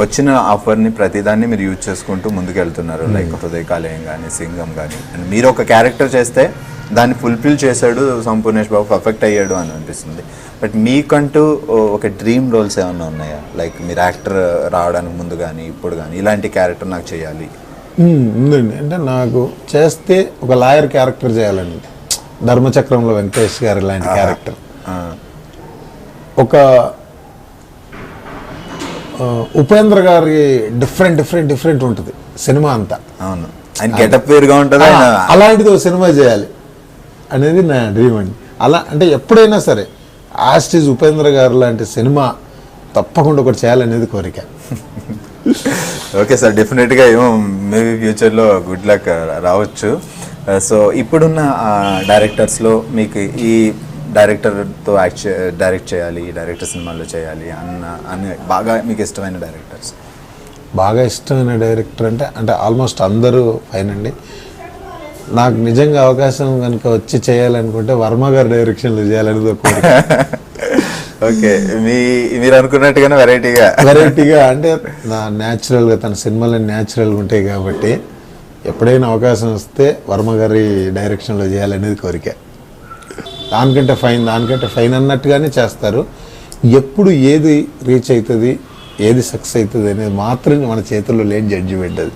వచ్చిన ఆఫర్ని ప్రతిదాన్ని మీరు యూజ్ చేసుకుంటూ ముందుకు వెళ్తున్నారు. లైక్ హృదయకాలయం కానీ, సింగం కానీ, అండ్ మీరు ఒక క్యారెక్టర్ చేస్తే దాన్ని ఫుల్ఫిల్ చేశాడు సంపూర్ణేష్ బాబు, పర్ఫెక్ట్ అయ్యాడు అని అనిపిస్తుంది. బట్ మీకంటూ ఒక డ్రీమ్ రోల్స్ ఏమైనా ఉన్నాయా? లైక్ మీరు యాక్టర్ రావడానికి ముందు కానీ ఇప్పుడు కానీ ఇలాంటి క్యారెక్టర్ నాకు చేయాలి ఉందండి. అంటే నాకు చేస్తే ఒక లాయర్ క్యారెక్టర్ చేయాలండి. ధర్మచక్రంలో వెంకటేష్ గారు లాంటి క్యారెక్టర్. ఒక ఉపేంద్ర గారి డిఫరెంట్ ఉంటుంది సినిమా అంతా. అవును, ఆయన గెటప్ వేరుగా ఉంటుంది. అలాంటిది ఒక సినిమా చేయాలి అనేది నా డ్రీమ్ అండి. అలా అంటే ఎప్పుడైనా సరే ఆస్టిజ్ ఉపేంద్ర గారు లాంటి సినిమా తప్పకుండా ఒకటి చేయాలనేది కోరిక. ఓకే సార్, డెఫినెట్గా ఏమో మేబీ ఫ్యూచర్లో గుడ్ లక్ రావచ్చు. సో ఇప్పుడున్న డైరెక్టర్స్లో మీకు ఈ డైరెక్టర్తో డైరెక్ట్ చేయాలి, ఈ డైరెక్టర్ సినిమాలో చేయాలి అని బాగా మీకు ఇష్టమైన డైరెక్టర్స్? బాగా ఇష్టమైన డైరెక్టర్ అంటే ఆల్మోస్ట్ అందరూ ఫైన్ అండి. నాకు నిజంగా అవకాశం కనుక వచ్చి చేయాలనుకుంటే వర్మ గారి డైరెక్షన్లో చేయాలనేది ఒక కోరిక. ఓకే, మీరు అనుకున్నట్టుగానే వెరైటీగా అంటే నా న్యాచురల్గా తన సినిమాలు న్యాచురల్గా ఉంటాయి కాబట్టి ఎప్పుడైనా అవకాశం వస్తే వర్మ గారి డైరెక్షన్లో చేయాలనేది కోరిక. దానికంటే ఫైన్ అన్నట్టుగానే చేస్తారు. ఎప్పుడు ఏది రీచ్ అవుతుంది, ఏది సక్సెస్ అవుతుంది అనేది మాత్రం మన చేతుల్లో లేని జడ్జిమెంట్ అది.